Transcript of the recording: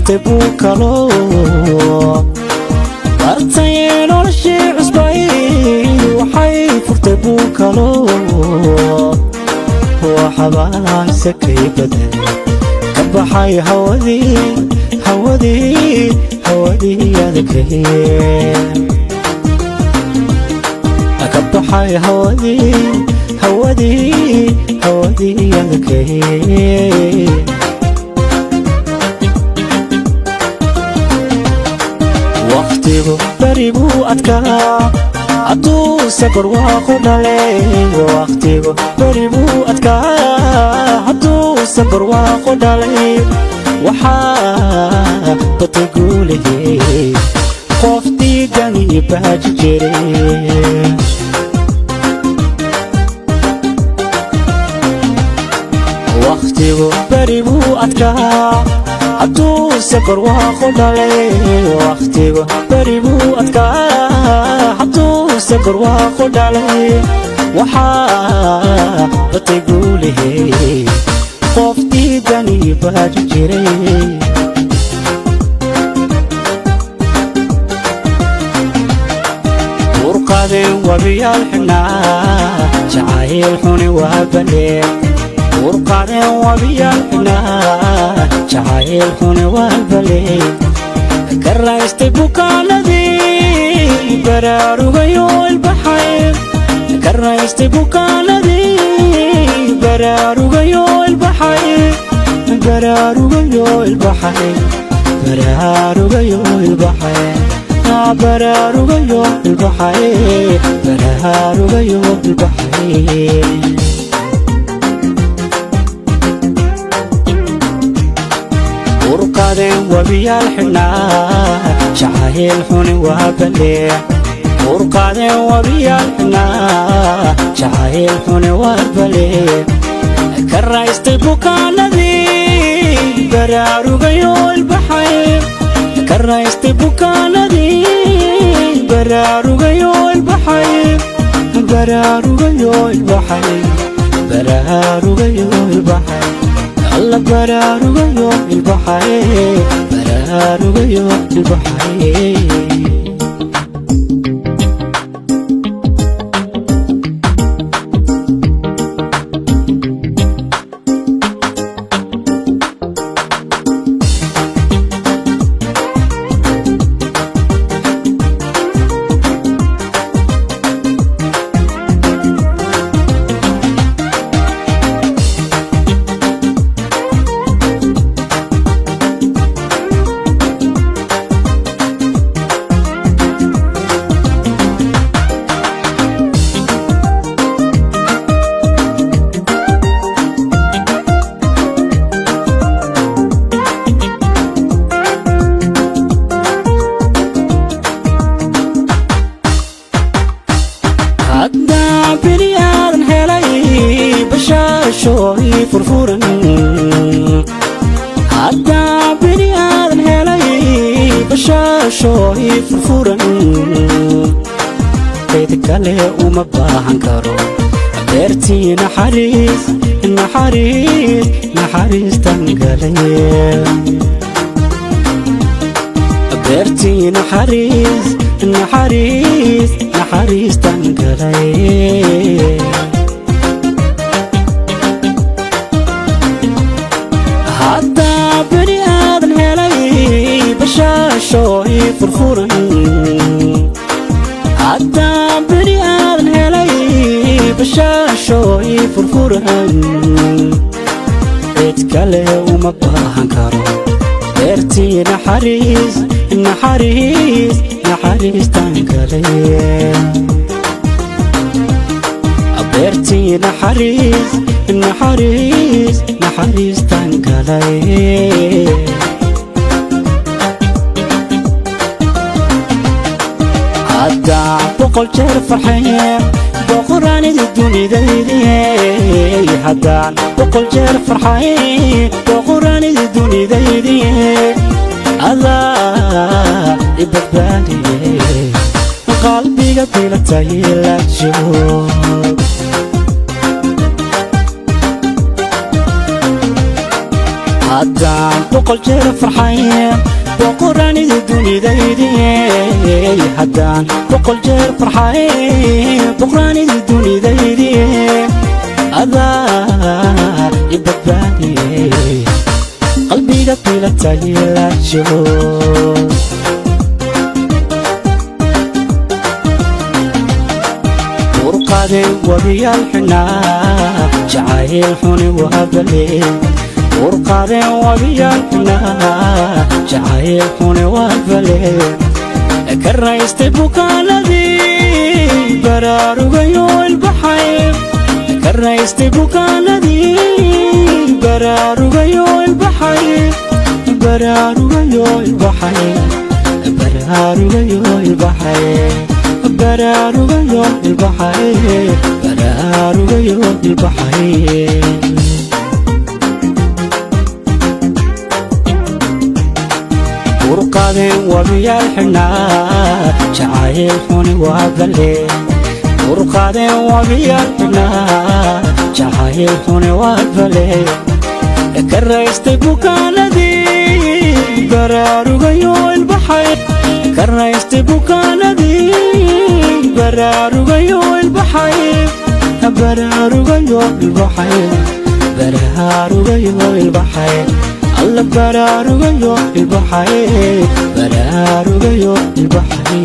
furtay buu kaloo bartay noloshii cusbayd waxay furtay buu kaloo waxabaanaysa kay badan ka baxay hawadii adagay ka baxay hawadii adagay waqtigu bari buu adkaa hadduu safar waaqu dhalay waqtigu bari buu adkaa hadduu safar waaqu dhalay waxaa batay guulihii qof diidanii baaji jiray waqtigu bari buu adkaa hadduu safar waaqu dhalay waqtigu bari buu adkaa hadduu safar waaqu dhalay waxaa batay guulihii qof diidanii baaji jiray urqadeen wabiyaal xidhnaa jacayl xuni waa baleen urqadeen wabiyaal xidhnaa jacayl xuni waa baleen ka raystay bukaanadii baraarugayo ilbaxay ka raystay bukaanadii baraarugayo ilbaxay baraarugayo ilbaxay baraarugayo ilbaxay baraarugayo ilbaxay baraarugayo ilbaxay urqadeen wabiyaal xidhnaa jacayl xuni waa baleen urqadeen wabiyaal xidhnaa jacayl xuni waa baleen ka raystay bukaanadii baraarugayo ilbaxay ka raystay bukaanadii baraarugayo ilbaxay baraarugayo ilbaxay baraarugayo ilbaxay alla baraarugayo ilbaxay baraarugayo ilbaxay haddaa beri aadan helay bashaashooy furfuran haddaa beri aadan helay bashaashooy furfuran qayd kale uma baahan karo beertii naxariistan galay beertii naxariistan galay haddaa beri aadan helay bashaashooy furfuran haddaa beri aadan helay bashaashooy furfuran cid kale uma baahan karo beertii naxariistan galay beertii naxariistan galay haddaa boqol jeer farxay boqoraanidii dunidaydii haddaan boqol jeer farxay boqoraanidii dunidaydii adaa ibadbaadiyey qalbiga bilatay la joog haddaan boqol jeer farxay boqoraanida dunidaydi haddaan boqol jeer farxay boqoraanida dunidaydi adaa ibadbaadiyey qalbiga filatayilaajo urqaday wabiyaal xunaa jacayl xuni waabale urqaday wabiyaal xunaa jacayl xuni waabale karaystay bukaanadii baraarugayo ilbaxay karaystay bukaanadii baraarugayo ilbaxay baraarugayo ilbaxay baraarugayo ilbaxay baraarugayo ilbaxay baraarugayo ilbaxay urqaday wabiyaal xunaa jacayl xuni waabale urqaday wabiyaal xunaa jacayl xuni waabale karaystay bukaanadii baraarugayo ilbaxay karaystay bukaanadii baraarugayo ilbaxay baraarugayo ilbaxay baraarugayo ilbaxay alla baraarugayo ilbaxay baraarugayo ilbaxay